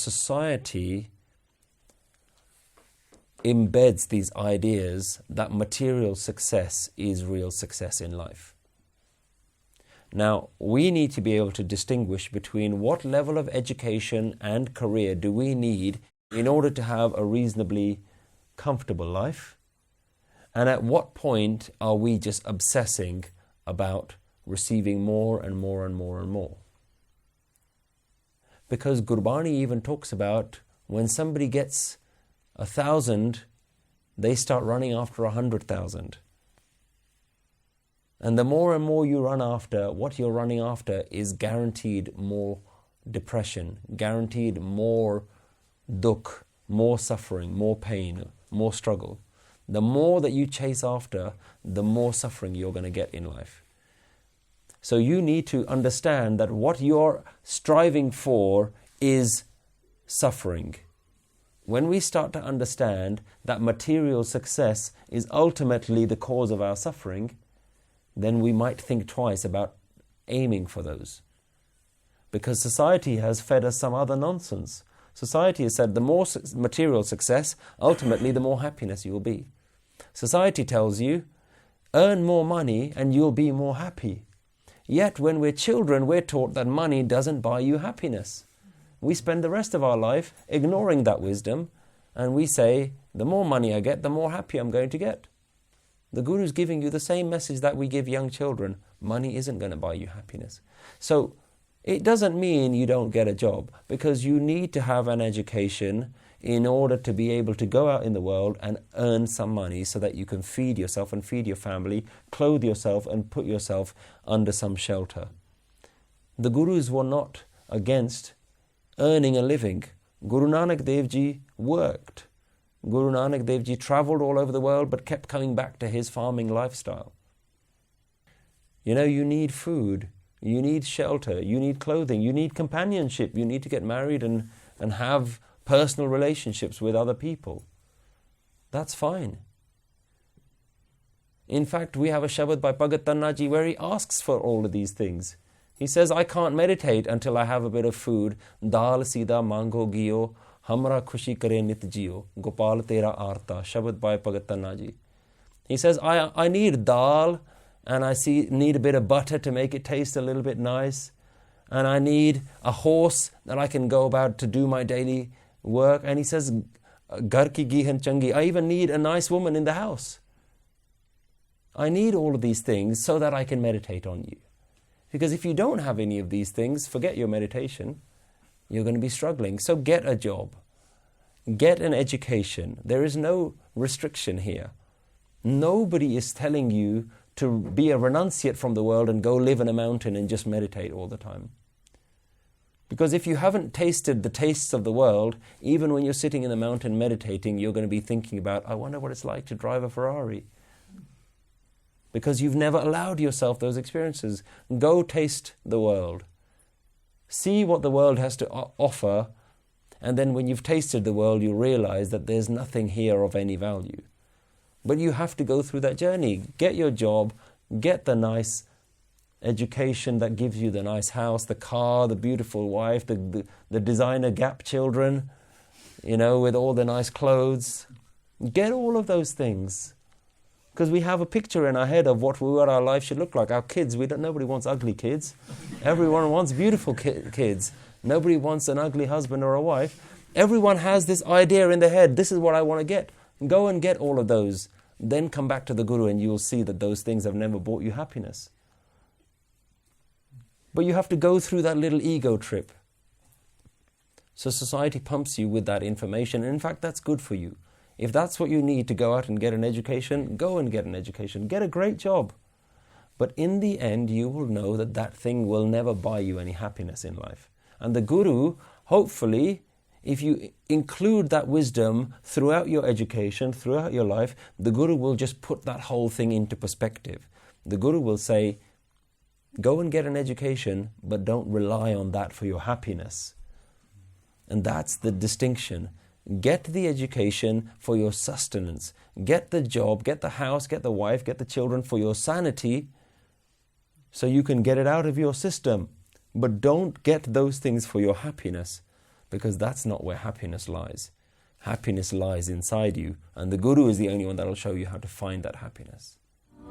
Society embeds these ideas that material success is real success in life. Now, we need to be able to distinguish between what level of education and career do we need in order to have a reasonably comfortable life, and at what point are we just obsessing about receiving more and more and more and more. Because Gurbani even talks about when somebody gets 1,000, they start running after 100,000. And the more and more you run after, what you're running after is guaranteed more depression, guaranteed more dukh, more suffering, more pain, more struggle. The more that you chase after, the more suffering you're going to get in life. So you need to understand that what you're striving for is suffering. When we start to understand that material success is ultimately the cause of our suffering, then we might think twice about aiming for those. Because society has fed us some other nonsense. Society has said the more material success, ultimately the more happiness you will be. Society tells you, earn more money and you'll be more happy. Yet when we're children, we're taught that money doesn't buy you happiness. We spend the rest of our life ignoring that wisdom, and we say, the more money I get, the more happy I'm going to get. The Guru is giving you the same message that we give young children. Money isn't going to buy you happiness. So it doesn't mean you don't get a job, because you need to have an education in order to be able to go out in the world and earn some money so that you can feed yourself and feed your family, clothe yourself and put yourself under some shelter. The Gurus were not against earning a living. Guru Nanak Dev Ji worked. Guru Nanak Dev Ji travelled all over the world but kept coming back to his farming lifestyle. You know, you need food, you need shelter, you need clothing, you need companionship, you need to get married and have personal relationships with other people. That's fine. In fact, we have a Shabad by Bhagat Tannaji where he asks for all of these things. He says, I can't meditate until I have a bit of food. Dal sida mango giyo, hamra khushi kare nit jiyo, Gopal tera arta. Shabad by Bhagat Tannaji. He says, I need dal, and I need a bit of butter to make it taste a little bit nice. And I need a horse that I can go about to do my daily work. And he says, Gar ki gihan changi. I even need a nice woman in the house. I need all of these things so that I can meditate on you. Because if you don't have any of these things, forget your meditation. You're going to be struggling. So get a job. Get an education. There is no restriction here. Nobody is telling you to be a renunciate from the world and go live in a mountain and just meditate all the time. Because if you haven't tasted the tastes of the world, even when you're sitting in the mountain meditating, you're going to be thinking about, I wonder what it's like to drive a Ferrari. Because you've never allowed yourself those experiences. Go taste the world. See what the world has to offer, and then when you've tasted the world, you realize that there's nothing here of any value. But you have to go through that journey. Get your job, get the nice education that gives you the nice house, the car, the beautiful wife, the designer Gap children, with all the nice clothes. Get all of those things. Because we have a picture in our head of what our life should look like. Our kids, nobody wants ugly kids. Everyone wants beautiful kids. Nobody wants an ugly husband or a wife. Everyone has this idea in their head, this is what I want to get. Go and get all of those. Then come back to the Guru and you'll see that those things have never brought you happiness. But you have to go through that little ego trip. So society pumps you with that information. And in fact, that's good for you. If that's what you need to go out and get an education, go and get an education. Get a great job. But in the end, you will know that that thing will never buy you any happiness in life. And the Guru, hopefully, if you include that wisdom throughout your education, throughout your life, the Guru will just put that whole thing into perspective. The Guru will say, go and get an education, but don't rely on that for your happiness. And that's the distinction. Get the education for your sustenance. Get the job, get the house, get the wife, get the children for your sanity, so you can get it out of your system. But don't get those things for your happiness. because that's not where happiness lies. Happiness lies inside you, and the Guru is the only one that will show you how to find that happiness.